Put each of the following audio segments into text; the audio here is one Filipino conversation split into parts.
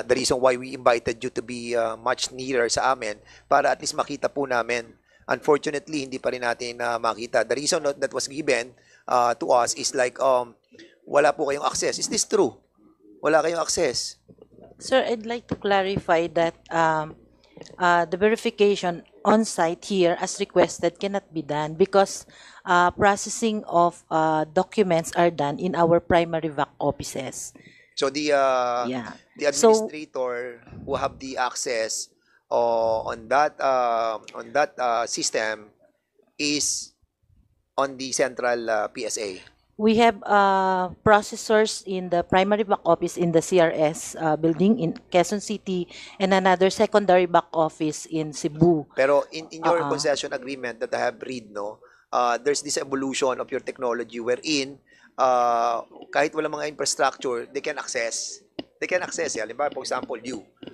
the reason why we invited you to be much nearer sa amin para at least makita po namin. Unfortunately, hindi pa rin natin makita. The reason that was given to us is like wala po kayong access. Is this true? Wala kayong access? Sir, I'd like to clarify that the verification on site here as requested cannot be done because processing of documents are done in our primary VAC offices. So the Yeah. the administrator who have the access on that system is on the central PSA. We have processors in the primary back office in the CRS building in Quezon City and another secondary back office in Cebu. Pero in your concession agreement that I have read, no, there's this evolution of your technology wherein kahit wala mga infrastructure, they can access. They can access. Halimbawa, for example,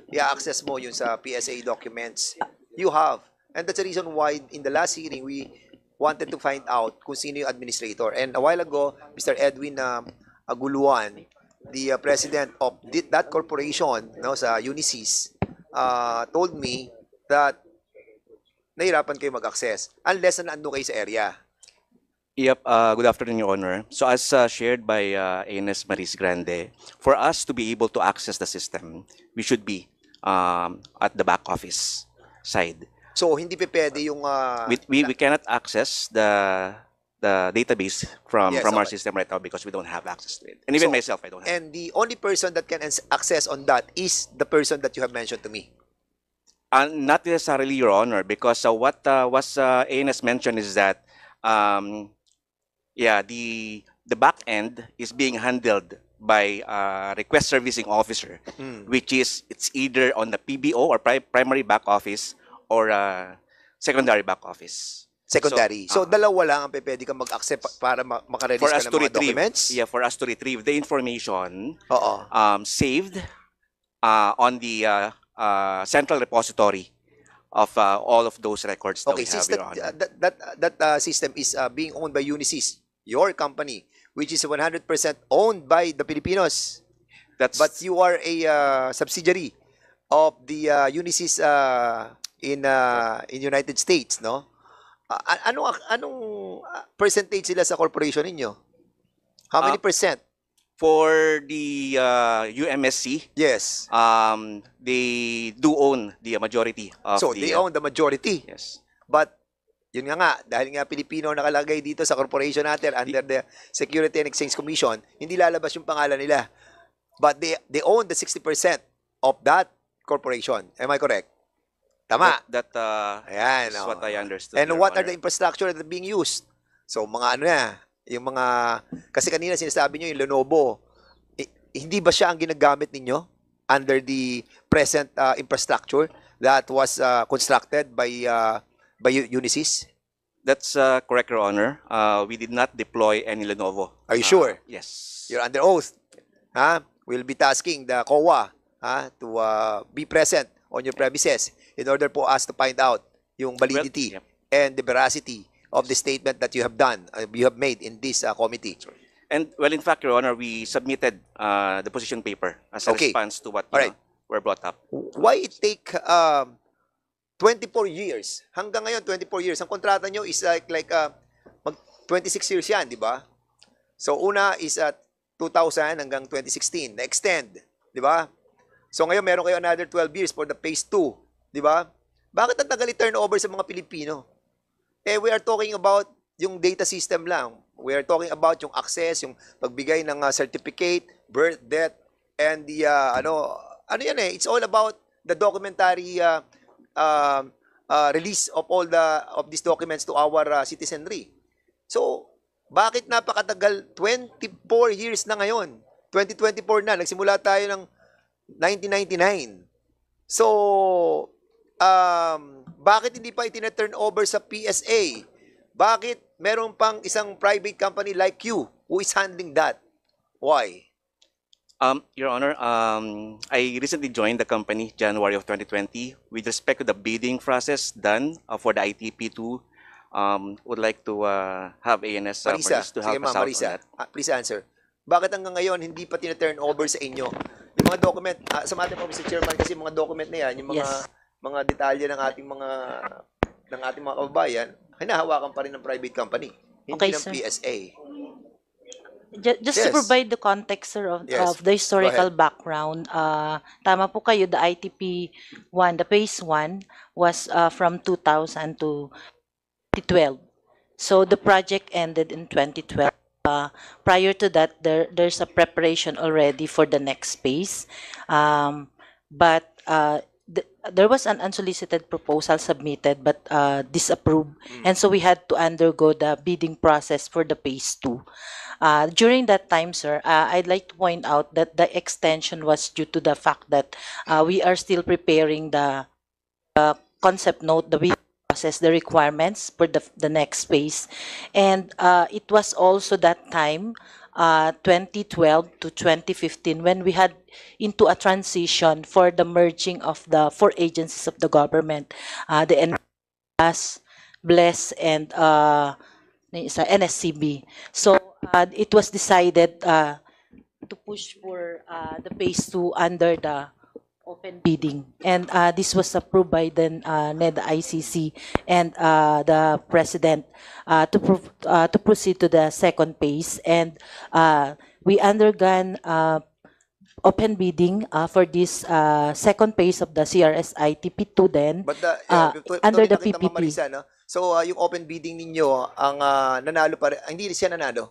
i-access mo yun sa PSA documents. You have. And that's the reason why in the last hearing, we wanted to find out kung sino yung administrator. And a while ago, Mr. Edwin Aguluan, the president of that corporation, no, sa Unisys, told me that nahirapan kayo mag-access unless na naando kayo sa area. Yep, good afternoon, Your Honor. So as shared by ANS Maris Grande, for us to be able to access the system, we should be at the back office side. So hindi pa pwede yung We cannot access the database from Yes, our okay. system right now because we don't have access to it. And even So, myself, I don't have. and the only person that can access on that is the person that you have mentioned to me. Not necessarily, Your Honor, because what was ANS mentioned is that the back end is being handled by request servicing officer, which is it's either on the PBO or primary back office or secondary back office. Secondary. So, dalawa lang ang pwede kang mag-accept para makarelease For ka us ng to mga retrieve, documents? for us to retrieve the information Oo. saved on the central repository of all of those records that Okay, we have, since Your Honor. that system is being owned by Unisys, your company, which is 100% owned by the Filipinos, That's but you are a subsidiary of the Unisys in United States, no? Anong percentage sila sa corporation ninyo? How many percent? for the UMSC. Yes. They do own the majority of So, the they own the majority. yes. But, yun nga, dahil nga Pilipino nakalagay dito sa corporation natin under the Security and Exchange Commission, hindi lalabas yung pangalan nila. But they own the 60% of that corporation. Am I correct? Tama. That Ayan. is oh. what I understood. And Your what are Honor. the infrastructure that are being used? So, mga ano na, yung mga, kasi kanina sinasabi nyo yung Lenovo, hindi ba siya ang ginagamit ninyo under the present infrastructure that was constructed by Unisys? That's correct, Your Honor. We did not deploy any Lenovo. Are you sure? Yes. You're under oath. We'll be tasking the COA to be present on your premises in order for us to find out yung validity Well, yep. and the veracity of the statement that you have done, you have made in this committee. And well, in fact, Your Honor, we submitted the position paper as a Okay. response to what Alright. were brought up. Why it take 24 years? Hanggang ngayon, 24 years. Ang kontrata nyo is like 26 years yan, di ba? So, una is at 2000 hanggang 2016. Na-extend, di ba? So, ngayon meron kayo another 12 years for the phase 2, di ba? Bakit ang tagal i-turnover sa mga Pilipino? We are talking about yung data system lang. We are talking about yung access, yung pagbigay ng certificate, birth, death, and the, ano yan it's all about the documentary release of all of these documents to our citizenry. So, bakit napakatagal? 24 years na ngayon. 2024 na. Nagsimula tayo ng 1999. So, bakit hindi pa itina-turn over sa PSA? Bakit meron pang isang private company like you who is handling that? Why? Your Honor, I recently joined the company January of 2020. With respect to the bidding process done for the ITP2, would like to have ANS Marisa, Maris to sige help us ma'am, out Marisa, on that. please answer. Bakit hanggang ngayon hindi pa tina-turn over sa inyo mga document, sa atin po, Mr. Chairman, kasi mga document na yan, yung mga Yes. mga detalye ng ating mga kababayan, hinahawakan pa rin ng private company, hindi Okay, ng sir. PSA. Just to Yes. provide the context, sir, Yes. of the historical Go background, tama po kayo, the ITP 1, the phase 1 was from 2000 to 2012. So the project ended in 2012. Prior to that, there's a preparation already for the next phase. But there was an unsolicited proposal submitted but disapproved. And so we had to undergo the bidding process for the phase 2. During that time, sir, I'd like to point out that the extension was due to the fact that we are still preparing the concept note, the bidding process, the requirements for the next phase. And it was also that time, 2012 to 2015, when we had into a transition for the merging of the 4 agencies of the government, the NS, BLES, and NSCB. So it was decided to push for the phase 2 under the open bidding, and this was approved by the NEDA ICC and the president to proceed to the second phase, and we undergone open bidding for this second phase of the CRSI TP2 then But under the nakita, Ma'am PPP. Marisa, no? So, yung open bidding ninyo, ang nanalo pa rin, hindi siya nanalo.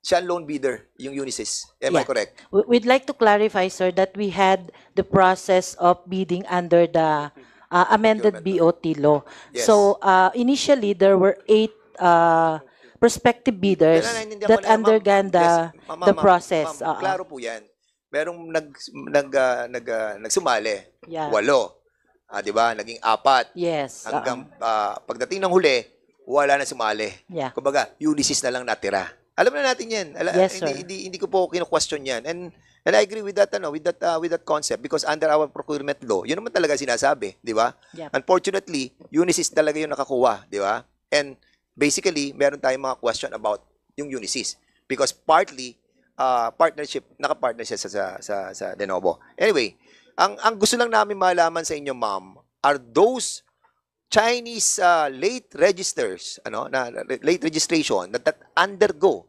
Siya ang lone bidder, yung Unisys. Am I Yeah. correct? We'd like to clarify, sir, that we had the process of bidding under the amended Procurement BOT law. Yes. So initially, there were 8 prospective bidders Naiintindihan ko that na yan, ma'am. undergone Yes, the process. Ma'am, klaro po yan. Merong nagsumali. Yeah. 8. Di ba? Naging 4. Yes. Hanggang pagdating ng huli, wala na sumali. Yeah. Kumbaga, Ulysses na lang natira. Alam na natin 'yan. Yes, sir. Hindi ko po kino-question 'yan. And I agree with that with that concept because under our procurement law, 'yun naman talaga sinasabi, 'di ba? Yep. Unfortunately, Unisys talaga 'yung nakakuha, 'di ba? And basically, meron tayong mga question about yung Unisys because partly naka-partner siya sa Lenovo. Anyway, ang gusto lang namin malaman sa inyo, ma'am, are those Chinese late registers, late registration that undergo,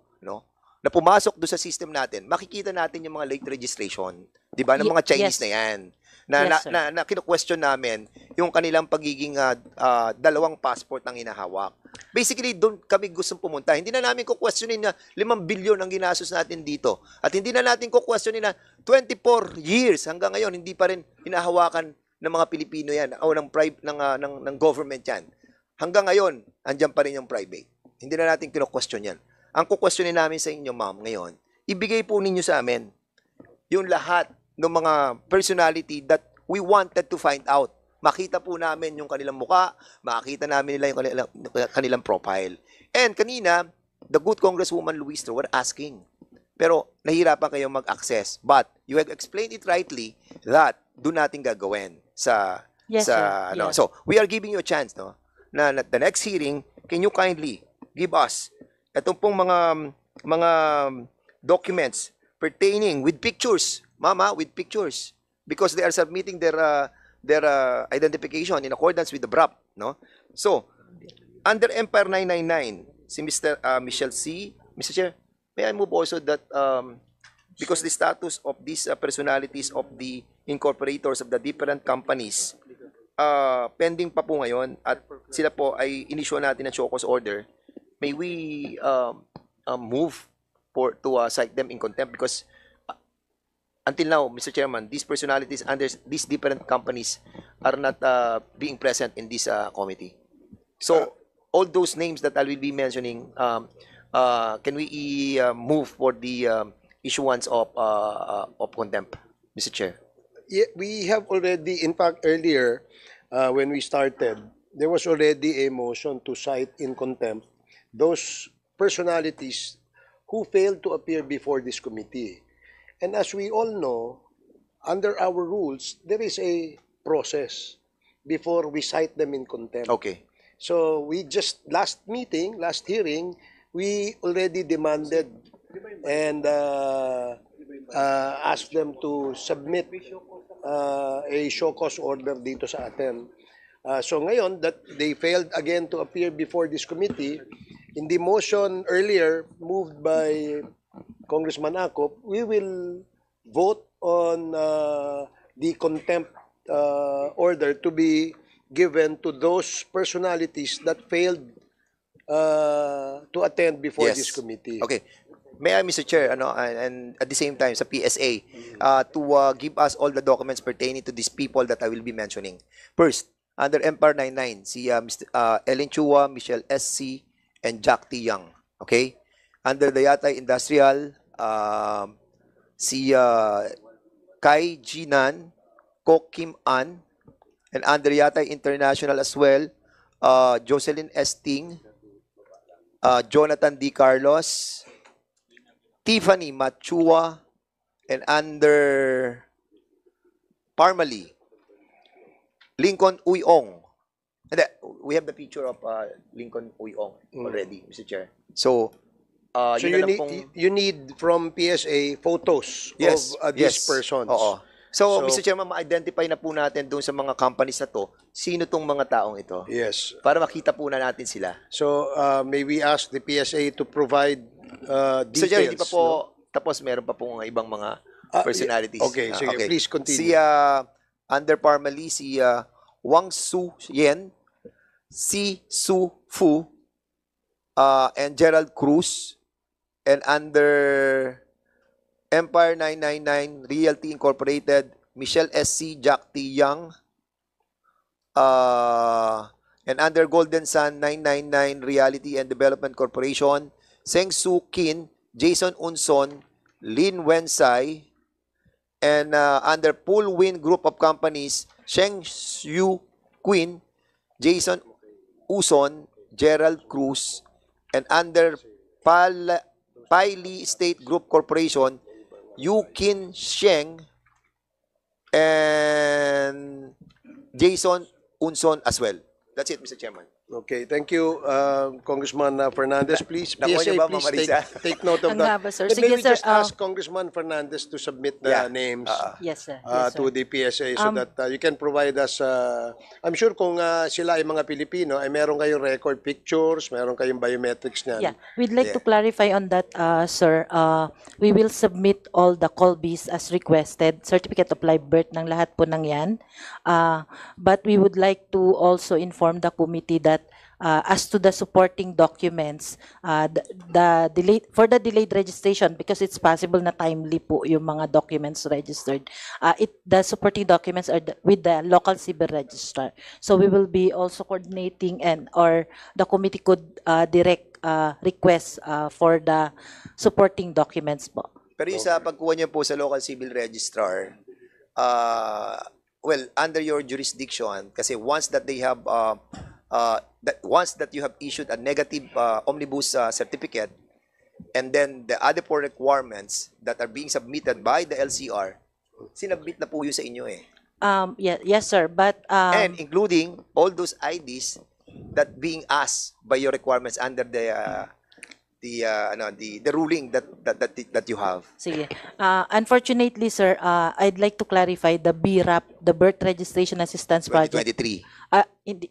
na pumasok do sa system natin, makikita natin yung mga late registration, 'di ba, ng mga Chinese yes. na 'yan. Yes, sir. Na kino-question namin yung kanilang pagiging dalawang passport ang hinahawak. Basically, doon kami gustong pumunta. Hindi na namin ko-questionin na 5 billion ang ginastos natin dito. At hindi na natin ko-questionin na 24 years hanggang ngayon hindi pa rin hinahawakan ng mga Pilipino yan o ng government yan. Hanggang ngayon, andyan pa rin yung private. Hindi na natin kino-question yan. Ang ku-questionin namin sa inyo, ma'am, ngayon, ibigay po ninyo sa amin yung lahat ng mga personality that we wanted to find out. Makita po namin yung kanilang muka, makita namin nila yung kanilang profile. And kanina, the good Congresswoman Luis were asking, pero nahirapan kayong mag-access. But you have explained it rightly that doon natin gagawin Yes, sir. Yeah. So, we are giving you a chance, na the next hearing, can you kindly give us itong pong mga documents pertaining with pictures, mama, with pictures, because they are submitting their identification in accordance with the BRAP, no? So, under Empire 999, si Mr. Michelle C. Mr. Chair, may I move also that because the status of these personalities of the incorporators of the different companies pending pa po ngayon at sila po ay in-issue natin ng show cause order, may we move to cite them in contempt because until now, Mr. Chairman, these personalities under these different companies are not being present in this committee. So, all those names that I will be mentioning, can we move for the issuance of contempt, Mr. Chair? Yeah, we have already, in fact, earlier, when we started, there was already a motion to cite in contempt those personalities who failed to appear before this committee. And as we all know, under our rules, there is a process before we cite them in contempt. Okay. So we just, last hearing, we already demanded and ask them to submit a show cause order dito sa atin. So ngayon that they failed again to appear before this committee, in the motion earlier moved by Congressman Acop, we will vote on the contempt order to be given to those personalities that failed to attend before Yes. this committee. Okay. May I, Mr. Chair, and at the same time, sa PSA, to give us all the documents pertaining to these people that I will be mentioning. First, under Empire 99, si Mr. Ellen Chua, Michelle SC, and Jack T. Young. Okay? Under the Yatay Industrial, si Kai Jinan, Ko Kim An, and under Yatay International as well, Jocelyn S. Ting, Jonathan D. Carlos, Tiffany Machua, and under Parmali, Lincoln Uyong. And we have the picture of Lincoln Uyong already, Mr. Chair. So, So yun na lang pong... you need from PSA photos Yes, of these yes. persons. Oo. So, So- Mr. Chairman, ma-identify na po natin doon sa mga companies na to, sino tong mga taong ito. Yes. Para makita po na natin sila. So may we ask the PSA to provide Mr. details? Chair, hindi pa po, no? tapos meron pa po ibang mga Ah, personalities. okay, sige, please continue. Si under Parmali, si Wang Su Yen, Si Su Fu, and Gerald Cruz, and under Empire 999 Realty Incorporated, Michelle SC, Jack T. Young, and under Golden Sun 999 Reality and Development Corporation, Seng Su Kin, Jason Unson, Lin Wensai, and under Pool Win Group of Companies, Sheng Yu Quinn, Jason Uson, Gerald Cruz, and under Paili State Group Corporation, Yu Kin Sheng, and Jason Unson as well. That's it, Mr. Chairman. Okay, thank you, Congressman Fernandez. Please, Nakuha PSA, niyo ba, please Ma'am Marisa? take note of Ang that. haba, sir. Then Sige, maybe sir, just ask Congressman Fernandez to submit the Yeah. names Yes, sir. Yes, sir. to the PSA so that you can provide us, I'm sure kung sila ay mga Pilipino, ay meron kayong record pictures, meron kayong biometrics niyan. Yeah, we'd like Yeah. to clarify on that, sir. We will submit all the Colbys as requested, certificate of live birth ng lahat po ng yan. But we would like to also inform the committee that as to the supporting documents, for the delayed registration, because it's possible na timely po yung mga documents registered, the supporting documents are with the local civil registrar. So we will be also coordinating or the committee could direct request for the supporting documents po. Pero yung sa pagkuha niyo po sa local civil registrar, well, under your jurisdiction, kasi once that they have, once that you have issued a negative omnibus certificate, and then the other four requirements that are being submitted by the LCR, sinabit na po yun sa inyo eh. Yes, sir. But And including all those IDs that being asked by your requirements under the ruling that you have. sige. Unfortunately, sir, I'd like to clarify the BRAP, the Birth Registration Assistance Project. 2023.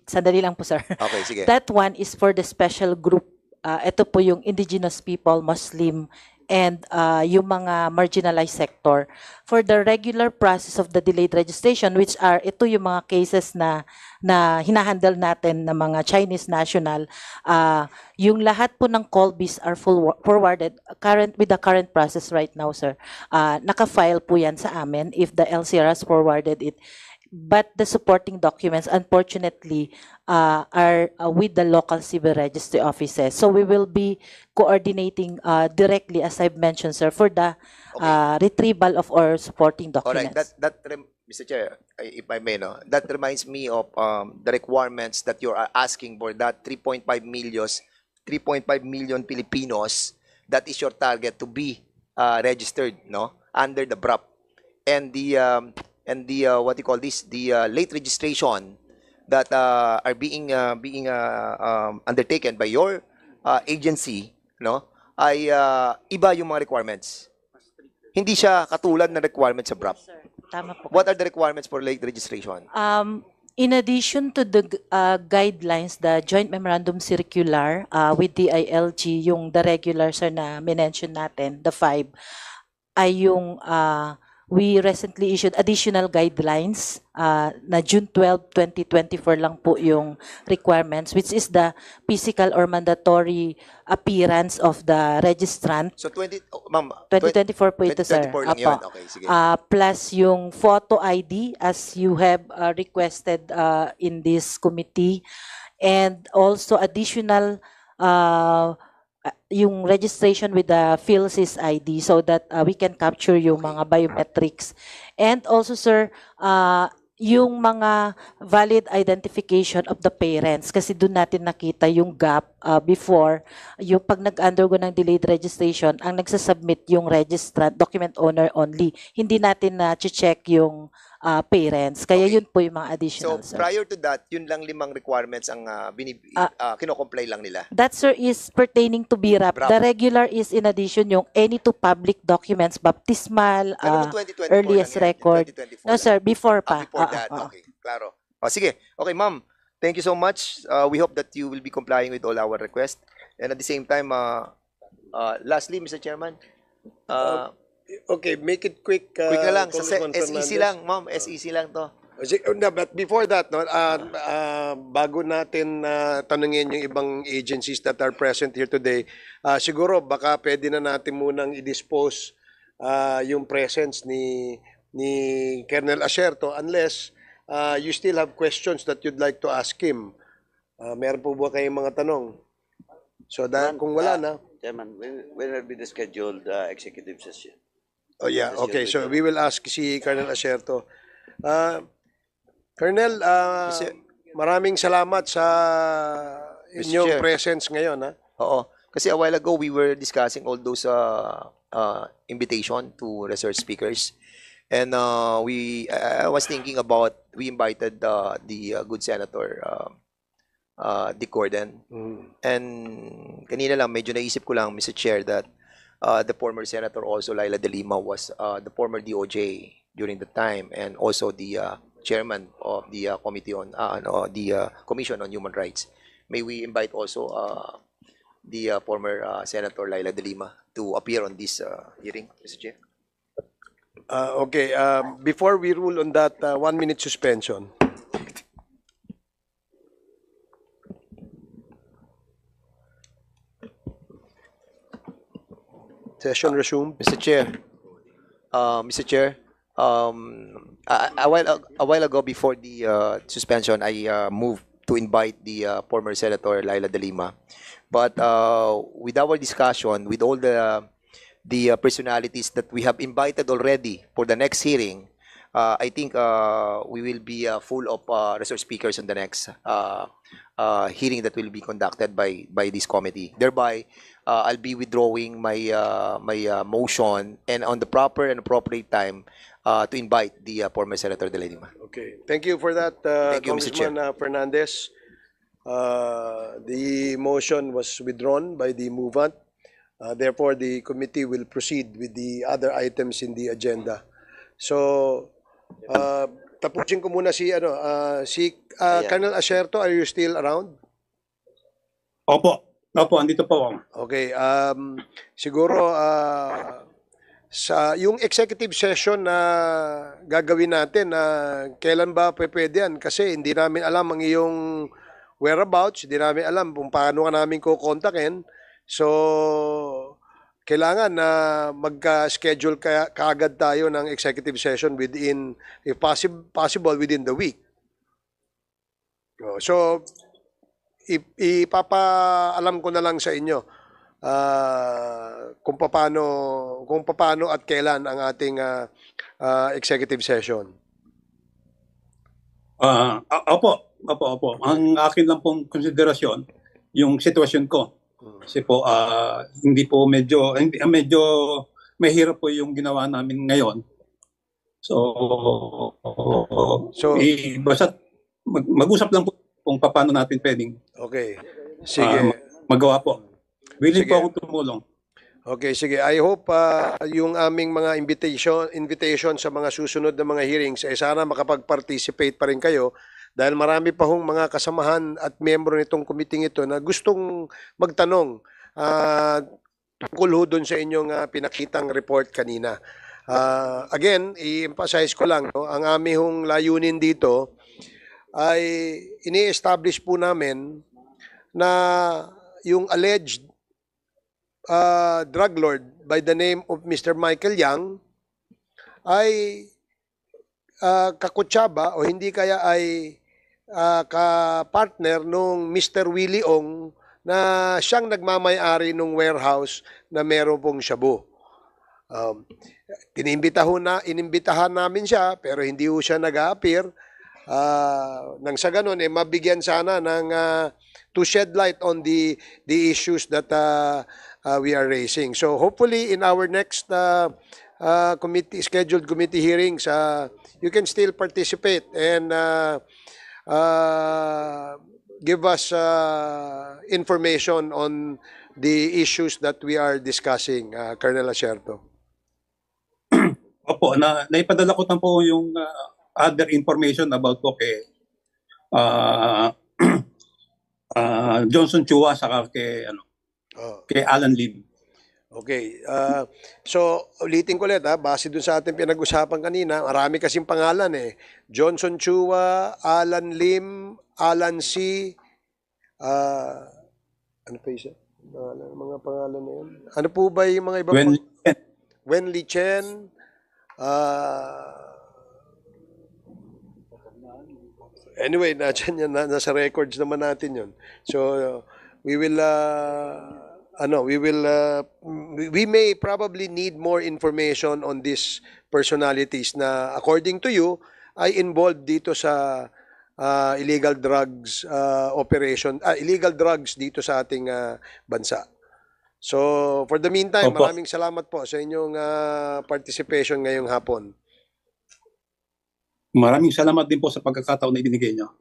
Sandali lang po, sir. Okay, sige. That one is for the special group. Ito po yung indigenous people, Muslim, and yung mga marginalized sector. For the regular process of the delayed registration, which are, ito yung mga cases na hinahandle natin ng mga Chinese national, yung lahat po ng Colbys are forwarded with the current process right now, sir. Naka-file po yan sa amin if the LCR has forwarded it. But the supporting documents, unfortunately, are with the local civil registry offices. So we will be coordinating directly, as I've mentioned, sir, for the retrieval of our supporting All right, documents. Mr. Chair, if I may, no, that reminds me of the requirements that you are asking for that 3.5 million Filipinos, that is your target to be registered, no, under the BRAP. And the what you call this, the late registration that are being undertaken by your agency, no, ay iba yung mga requirements. Hindi siya katulad ng requirement sa BRAP. Sir, tama po. What are the requirements for late registration? In addition to the guidelines, the Joint Memorandum Circular with DILG, yung the regular sir na minention natin, the 5, ay yung we recently issued additional guidelines na June 12, 2024 lang po yung requirements, which is the physical or mandatory appearance of the registrant. So ma'am, 2024 po ito, sir. 2024 lang Apo. yun. Okay, sige. Plus yung photo ID as you have requested in this committee, and also additional yung registration with the PhilSys ID so that we can capture yung mga biometrics. And also, sir, yung mga valid identification of the parents, kasi doon natin nakita yung gap before, yung pag nag-undergo ng delayed registration, ang nagsasubmit yung registrant, document owner only. Hindi natin na-check yung parents. Kaya Okay. yun po yung mga So, additional, sir. prior to that, yun lang 5 requirements ang kino-comply lang nila. That, sir, is pertaining to BRAP. BRAP. The regular is in addition yung any two public documents, baptismal, Pero noong 2024 earliest lang yan, record. 2024 No, lang. sir, before pa. Before that, okay. Klaro. Sige. Okay, ma'am. Thank you so much. We hope that you will be complying with all our requests. And at the same time, lastly, Mr. Chairman, Okay, make it quick. quick na lang. Sa Congressman SEC Fernandez. lang, ma'am. SEC lang to. No, but before that, no, bago natin tanungin yung ibang agencies that are present here today, siguro baka pwede na natin munang i-dispose yung presence ni Colonel Acerto unless you still have questions that you'd like to ask him. Meron po ba kayong mga tanong? So, kung wala na. Chairman, when will be the scheduled executive session? Oh yeah, okay. So we will ask si Colonel Acerto. Colonel, maraming salamat sa inyong Chair. presence ngayon. Ha? Oo. Kasi a while ago, we were discussing all those invitation to research speakers. And I was thinking about, we invited the good Senator Dick Gordon. And kanina lang, medyo naisip ko lang, Mr. Chair, that the former Senator also, Laila De Lima, was the former DOJ during the time, and also the chairman of the committee on the Commission on Human Rights. May we invite also the former Senator Laila De Lima to appear on this hearing, Mr. Chair? Okay, before we rule on that, 1-minute suspension. Session resumed. Mr. Chair, a while ago before the suspension, I moved to invite the former Senator Laila De Lima. But with our discussion, with all the personalities that we have invited already for the next hearing, I think we will be full of resource speakers on the next hearing that will be conducted by this committee. Thereby, I'll be withdrawing my motion, and on the proper and appropriate time to invite the former Senator De Lima. Okay, thank you for that, Thank you, Mr. Congressman Fernandez. The motion was withdrawn by the movant. Therefore, the committee will proceed with the other items in the agenda. So, tapusin ko muna si Colonel Acerto. Are you still around? Opo, andito po ako. Okay, siguro sa yung executive session na gagawin natin, kailan ba pwede yan? Kasi hindi namin alam ang iyong whereabouts, hindi namin alam kung paano ka namin kukontakin. So, kailangan na magka-schedule kaagad tayo ng executive session within, if possible, within the week. So, ipapaalam ko na lang sa inyo kung paano at kailan ang ating executive session. Opo. Ang akin lang pong konsiderasyon, yung sitwasyon ko. Kasi po, medyo mahirap po yung ginawa namin ngayon. So basta mag-usap lang po kung paano natin pwedeng Okay. Sige. magawa po. Willing Sige. po akong tumulong. Okay, sige. I hope yung aming mga invitation sa mga susunod na mga hearings ay sana makapag-participate pa rin kayo dahil marami pa hong mga kasamahan at miyembro nitong committee ito na gustong magtanong tungkol ho dun sa inyong pinakitang report kanina. Again, i-emphasize ko lang, no, ang aming hong layunin dito ay ini-establish po namin na yung alleged drug lord by the name of Mr. Michael Yang ay kakutsaba o hindi kaya ay ka-partner nung Mr. Willie Ong na siyang nagmamay-ari nung warehouse na meron pong shabu. Inimbitahan namin siya pero hindi ho siya nag-a-appear. Nang sa ganun, mabigyan sana ng to shed light on the issues that we are raising. So hopefully in our next scheduled committee hearings, you can still participate and give us information on the issues that we are discussing, Colonel Acerto. Opo, naipadala ko na po yung other information about po kay Johnson Chua saka kay kay Alan Lim. Okay. So, ulitin ko ulit, base dun sa ating pinag-usapan kanina, marami kasing pangalan eh. Johnson Chua, Alan Lim, Alan C. Ano pa isa? Mga pangalan na yun. Ano po ba yung mga iba? Wenli Chen. Anyway, nasa records naman natin yun. So, we may probably need more information on these personalities na according to you ay involved dito sa illegal drugs illegal drugs dito sa ating bansa. So, for the meantime, Opo. maraming salamat po sa inyong participation ngayong hapon. Maraming salamat din po sa pagkakataon na ibinigay niyo.